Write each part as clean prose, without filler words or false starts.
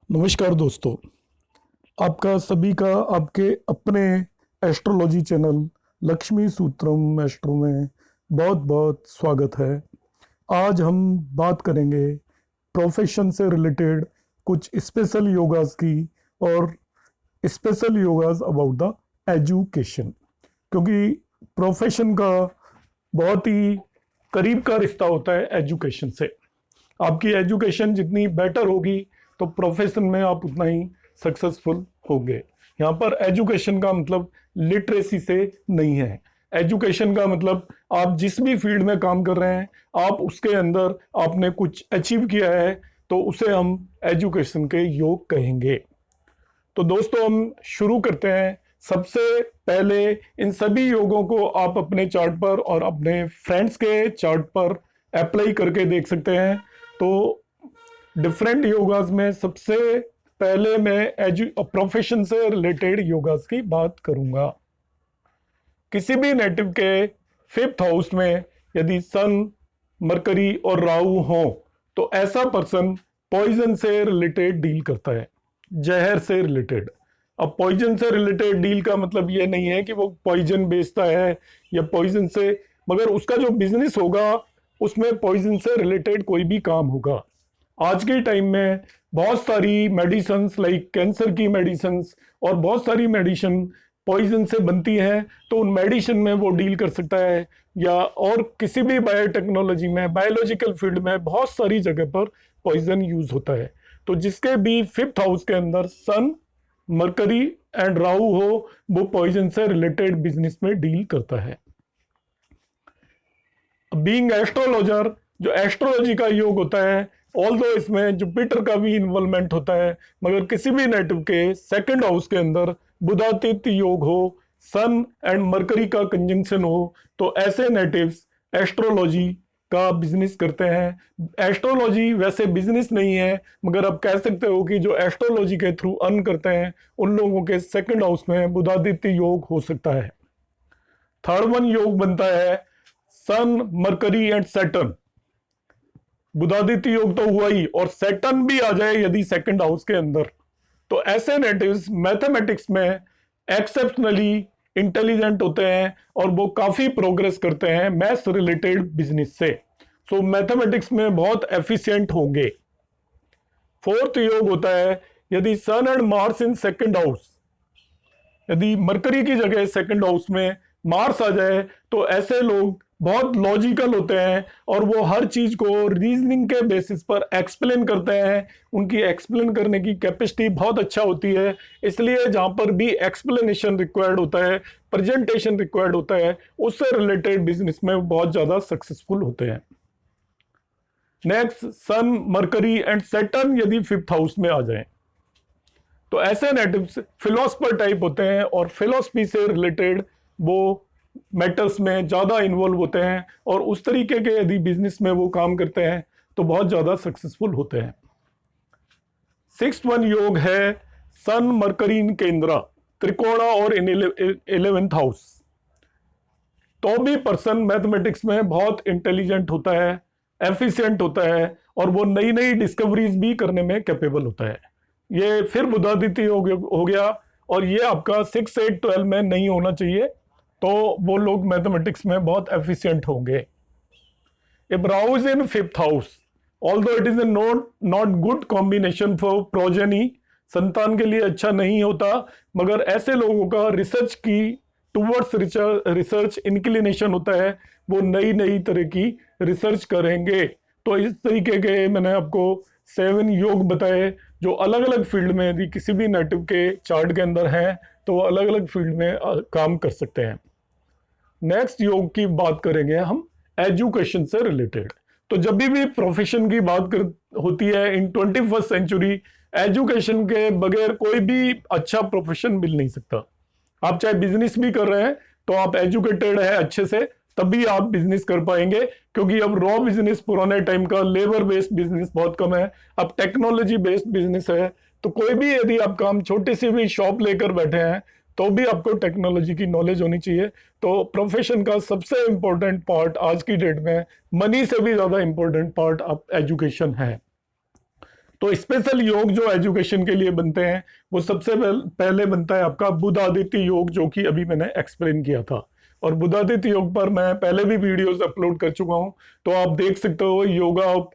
नमस्कार दोस्तों। आपका सभी का आपके अपने एस्ट्रोलॉजी चैनल लक्ष्मी सूत्रम एस्ट्रो में बहुत बहुत स्वागत है। आज हम बात करेंगे प्रोफेशन से रिलेटेड कुछ स्पेशल योगास की और special yogas about the education, क्योंकि प्रोफेशन का बहुत ही करीब का रिश्ता होता है एजुकेशन से। आपकी एजुकेशन जितनी बेटर होगी तो प्रोफेशन में आप उतना ही सक्सेसफुल होंगे। यहाँ पर एजुकेशन का मतलब लिटरेसी से नहीं है। एजुकेशन का मतलब आप जिस भी फील्ड में काम कर रहे हैं, आप उसके अंदर आपने कुछ अचीव किया है तो उसे हम एजुकेशन के योग कहेंगे। तो दोस्तों हम शुरू करते हैं। सबसे पहले इन सभी योगों को आप अपने चार्ट पर और अपने फ्रेंड्स के चार्ट पर अप्लाई करके देख सकते हैं। तो डिफरेंट योगास में सबसे पहले मैं प्रोफेशन से रिलेटेड योगास की बात करूंगा। किसी भी नेटिव के 5th हाउस में यदि सन, मरकरी और राहु हो तो ऐसा पर्सन पॉइजन से रिलेटेड डील करता है, जहर से रिलेटेड। अब पॉइजन से रिलेटेड डील का मतलब ये नहीं है कि वो पॉइजन बेचता है या पॉइजन से, मगर उसका जो बिजनेस होगा उसमें पॉइजन से रिलेटेड कोई भी काम होगा। आज के टाइम में बहुत सारी मेडिसिन लाइक कैंसर की मेडिसिन और बहुत सारी मेडिसिन पॉइजन से बनती हैं, तो उन मेडिसिन में वो डील कर सकता है। या और किसी भी बायोटेक्नोलॉजी में, बायोलॉजिकल फील्ड में बहुत सारी जगह पर पॉइजन यूज होता है। तो जिसके भी 5th हाउस के अंदर सन, मरकरी एंड राहु हो, वो पॉइजन से रिलेटेड बिजनेस में डील करता है। बीइंग एस्ट्रोलॉजर, जो एस्ट्रोलॉजी का योग होता है, ऑल्दो इसमें जुपिटर का भी इन्वॉल्वमेंट होता है, मगर किसी भी नेटिव के 2nd हाउस के अंदर बुधादित्य योग हो, सन एंड मरकरी का कंजंक्शन हो, तो ऐसे नेटिव्स एस्ट्रोलॉजी का बिजनेस करते हैं। एस्ट्रोलॉजी वैसे बिजनेस नहीं है, मगर आप कह सकते हो कि जो एस्ट्रोलॉजी के थ्रू अर्न करते हैं उन लोगों के 2nd हाउस में बुधादित्य योग हो सकता है। 3rd वन योग बनता है सन, मरकरी एंड सैटर्न। बुधादित्य योग तो हुआ ही, और सैटर्न भी आ जाए यदि 2nd हाउस के अंदर, तो ऐसे नेटिव्स मैथमेटिक्स में एक्सेप्शनली इंटेलिजेंट होते हैं और वो काफी प्रोग्रेस करते हैं मैथ्स रिलेटेड बिजनेस से। सो मैथमेटिक्स में बहुत एफिशिएंट होंगे। 4th योग होता है यदि sun and Mars in 2nd house, यदि मरकरी की जगह 2nd हाउस में मार्स आ जाए तो ऐसे लोग बहुत लॉजिकल होते हैं और वो हर चीज को रीजनिंग के बेसिस पर एक्सप्लेन करते हैं। उनकी एक्सप्लेन करने की कैपेसिटी बहुत अच्छा होती है, इसलिए जहां पर भी एक्सप्लेनेशन रिक्वायर्ड होता है, प्रेजेंटेशन रिक्वायर्ड होता है, उससे रिलेटेड बिजनेस में बहुत ज्यादा सक्सेसफुल होते हैं। Next, sun, Mercury and Saturn यदि 5th हाउस में आ जाए तो ऐसे नेटिव्स फिलोसफर टाइप होते हैं और फिलोसफी से रिलेटेड वो मैटर्स में ज्यादा इन्वॉल्व होते हैं, और उस तरीके के यदि बिजनेस में वो काम करते हैं तो बहुत ज्यादा सक्सेसफुल होते हैं। 6th वन योग है सन, मरकरी इन केंद्रा, त्रिकोणा और इन 11th हाउस। तो भी पर्सन मैथमेटिक्स में बहुत इंटेलिजेंट होता है, एफिशिएंट होता है, और वो नई नई डिस्कवरीज भी करने में कैपेबल होता है। ये फिर बुधादित्य योग हो गया, और ये आपका 6, 8, 12 में नहीं होना चाहिए, तो वो लोग मैथमेटिक्स में बहुत एफिशिएंट होंगे। If Rahu is in 5th house, although it is a not good combination for progeny, संतान के लिए अच्छा नहीं होता, मगर ऐसे लोगों का रिसर्च की टूवर्ड्स रिसर्च इंक्लिनेशन होता है, वो नई नई तरह की रिसर्च करेंगे। तो इस तरीके के मैंने आपको 7 योग बताए जो अलग अलग फील्ड में यदि किसी भी नेटिव के चार्ट के अंदर हैं तो वो अलग अलग फील्ड में काम कर सकते हैं। नेक्स्ट योग की बात करेंगे हम एजुकेशन से रिलेटेड। तो जब भी प्रोफेशन की बात होती है इन 21st सेंचुरी, एजुकेशन के बगैर कोई भी अच्छा प्रोफेशन मिल नहीं सकता। आप चाहे बिजनेस भी कर रहे हैं तो आप एजुकेटेड है अच्छे से, तभी आप बिजनेस कर पाएंगे, क्योंकि अब रॉ बिजनेस पुराने टाइम का लेबर बेस्ड बिजनेस बहुत कम है, अब टेक्नोलॉजी बेस्ड बिजनेस है। तो कोई भी यदि आप काम छोटी सी भी शॉप लेकर बैठे हैं तो भी आपको टेक्नोलॉजी की नॉलेज होनी चाहिए। तो प्रोफेशन का सबसे इंपॉर्टेंट पार्ट आज की डेट में, मनी से भी ज्यादा इंपॉर्टेंट पार्ट आप एजुकेशन है। तो स्पेशल योग जो एजुकेशन के लिए बनते हैं वो सबसे पहले बनता है आपका बुधादित्य योग, जो कि अभी मैंने एक्सप्लेन किया था। और बुधादित्य योग पर मैं पहले भी वीडियोस अपलोड कर चुका हूं, तो आप देख सकते हो। योगा ऑफ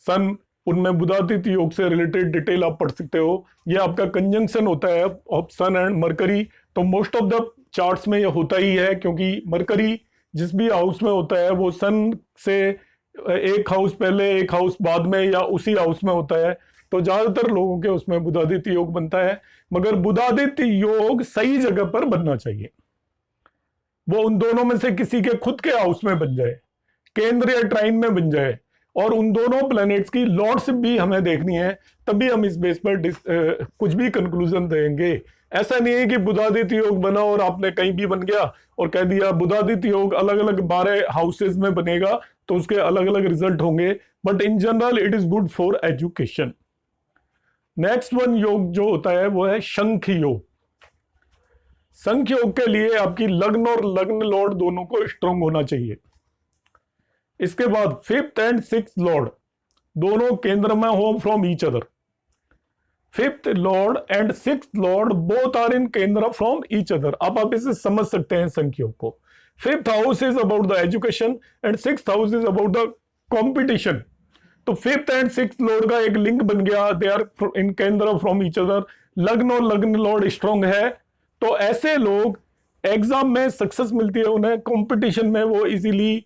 सन, उनमें बुधादित्य योग से रिलेटेड डिटेल आप पढ़ सकते हो। ये आपका कंजंक्शन होता है ऑफ सन एंड मरकरी। तो मोस्ट ऑफ द चार्ट्स में ये होता ही है, क्योंकि मरकरी जिस भी हाउस में होता है वो सन से एक हाउस पहले एक हाउस बाद में या उसी हाउस में होता है। तो ज्यादातर लोगों के उसमें बुधादित्य योग बनता है, मगर बुधादित्य योग सही जगह पर बनना चाहिए। वो उन दोनों में से किसी के खुद के हाउस में बन जाए, केंद्र या ट्राइन में बन जाए, और उन दोनों प्लैनेट्स की लॉर्डशिप भी हमें देखनी है, तभी हम इस बेस पर कुछ भी कंक्लूजन देंगे। ऐसा नहीं है कि बुधादित्य योग बना और आपने कहीं भी बन गया और कह दिया बुधादित्य योग अलग अलग 12 हाउसेज में बनेगा तो उसके अलग अलग रिजल्ट होंगे, but in general it is good for education. Next one योग जो होता है वो है शंख योग। शंख योग के लिए आपकी लग्न और लग्न लॉर्ड दोनों को स्ट्रांग होना चाहिए। इसके बाद फिफ्थ एंड सिक्स्थ लॉर्ड दोनों केंद्र में हो from each other. Fifth lord and sixth lord both are in केंद्र फ्रॉम ईच अदर। अब आप इसे समझ सकते हैं शंख योग को। Fifth house is about the education and sixth house is about the competition. तो फिफ्थ एंड सिक्स्थ लॉर्ड का एक लिंक बन गया, दे आर इन केंद्र फ्रॉम ईच अदर। लग्न और लग्न लॉर्ड स्ट्रांग है तो ऐसे लोग एग्जाम में सक्सेस मिलती है उन्हें, कंपटीशन में वो इजीली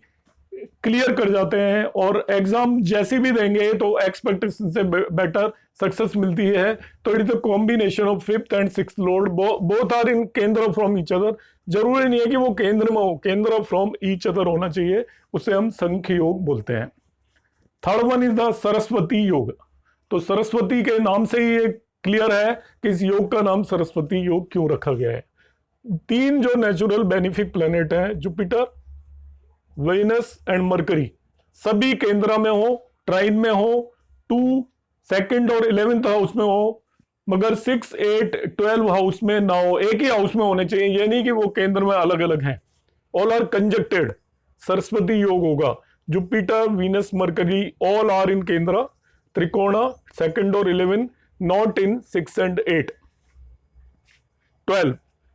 क्लियर कर जाते हैं, और एग्जाम जैसी भी देंगे तो एक्सपेक्टेशन से बेटर सक्सेस मिलती है। तो it is a combination of fifth and sixth lord, both are in केंद्र फ्रॉम ईच अदर। जरूरी नहीं है कि वो केंद्र में हो, केंद्र फ्रॉम ईच अदर होना चाहिए, उसे हम शंख योग बोलते हैं। Third one is the Saraswati योग। तो सरस्वती के नाम से ही क्लियर है कि इस योग का नाम सरस्वती योग क्यों रखा गया है। 3 जो नेचुरल बेनिफिक प्लेनेट है, जुपिटर, वेनस एंड मरकरी, सभी केंद्र में हो, ट्राइन में हो, 2, सेकंड और 11th हाउस में हो, मगर 6, 8, 12 हाउस में ना हो, एक ही हाउस में होने चाहिए। ये नहीं कि वो केंद्र में अलग अलग हैं, ऑल आर कंजक्टेड, सरस्वती योग होगा। Jupiter, Venus, Mercury all are in केंद्र, त्रिकोणा, सेकंड और 11, not in 6 and 8, 12।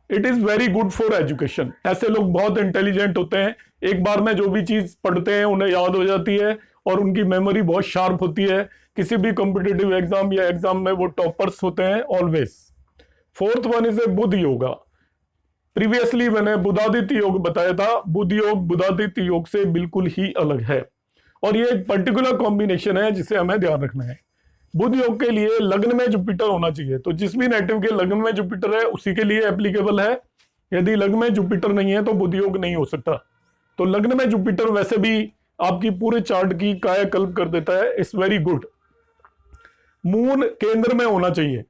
It is very good for education. ऐसे लोग बहुत इंटेलिजेंट होते हैं, एक बार में जो भी चीज पढ़ते हैं उन्हें याद हो जाती है और उनकी मेमोरी बहुत शार्प होती है। किसी भी कॉम्पिटिटिव एग्जाम या एग्जाम में वो टॉपर्स होते हैं always. Fourth one is a बुध योगा। प्रीवियसली मैंने बुधादित्य योग बताया था, बुध योग बुधादित्य योग से बिल्कुल ही अलग है, और ये एक पर्टिकुलर कॉम्बिनेशन है जिसे हमें ध्यान रखना है। बुध योग के लिए लग्न में जुपिटर होना चाहिए, तो जिस भी नेटिव के लग्न में जुपिटर है उसी के लिए एप्लीकेबल है। यदि लग्न में जुपिटर नहीं है तो बुध योग नहीं हो सकता। तो लग्न में जुपिटर वैसे भी आपकी पूरे चार्ट की कायाकल्प कर देता है, इट्स वेरी गुड। मून केंद्र में होना चाहिए।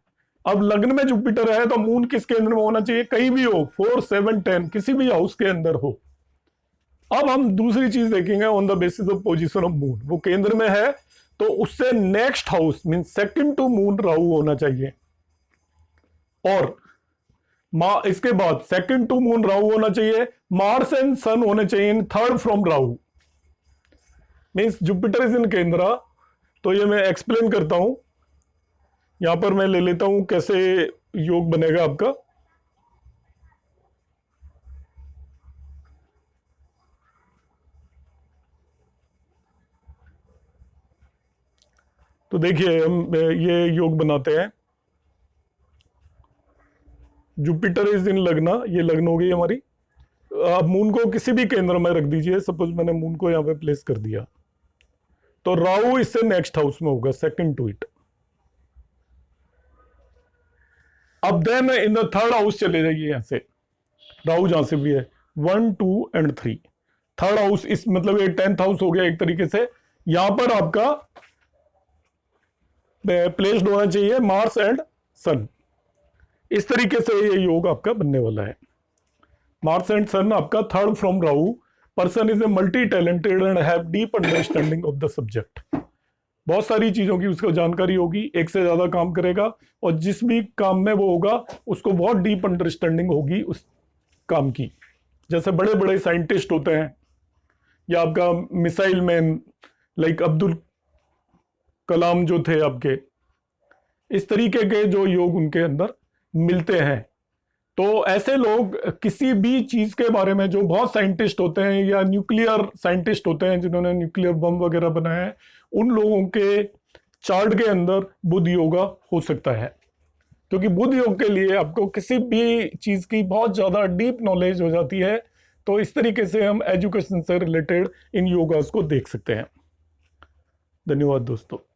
अब लग्न में जुपिटर है तो मून किस केंद्र में होना चाहिए, कहीं भी हो, 4, 7, 10 किसी भी हाउस के अंदर हो। अब हम दूसरी चीज देखेंगे on the basis of position of moon. वो केंद्र में है तो उससे next house mean second to moon Rahu होना चाहिए, और इसके बाद सेकंड टू मून राहु होना चाहिए। मार्स एंड सन होने चाहिए third from Rahu. Means Jupiter is in केंद्र। तो ये मैं एक्सप्लेन करता हूं, यहां पर मैं ले लेता हूं कैसे योग बनेगा आपका। तो देखिए हम ये योग बनाते हैं। जुपिटर इज इन लग्न, ये लग्न हो गई हमारी। आप मून को किसी भी केंद्र में रख दीजिए, सपोज मैंने मून को यहां पे प्लेस कर दिया, तो राहु इससे नेक्स्ट हाउस में होगा, सेकंड टू इट। अब then in the third house चले जाइए, यहां से राहु जहां से भी है, 1, 2 and 3 थर्ड हाउस, इस मतलब ये 10th हाउस हो गया एक तरीके से। यहां पर आपका प्लेस्ड होना चाहिए मार्स एंड सन। इस तरीके से ये योग आपका बनने वाला है। मार्स एंड सन आपका third from Rahu. Person is a multi talented and have deep understanding of the subject. बहुत सारी चीजों की उसको जानकारी होगी, एक से ज्यादा काम करेगा, और जिस भी काम में वो होगा उसको बहुत डीप अंडरस्टैंडिंग होगी उस काम की। जैसे बड़े बड़े साइंटिस्ट होते हैं, या आपका missile man like Abdul Kalam जो थे आपके, इस तरीके के जो योग उनके अंदर मिलते हैं। तो ऐसे लोग किसी भी चीज के बारे में, जो बहुत साइंटिस्ट होते हैं या न्यूक्लियर साइंटिस्ट होते हैं जिन्होंने न्यूक्लियर बम वगैरह बनाया है, उन लोगों के चार्ट के अंदर बुध योगा हो सकता है। क्योंकि बुध योग के लिए आपको किसी भी चीज की बहुत ज्यादा डीप नॉलेज हो जाती है। तो इस तरीके से हम एजुकेशन से रिलेटेड इन योगास को देख सकते हैं। धन्यवाद दोस्तों।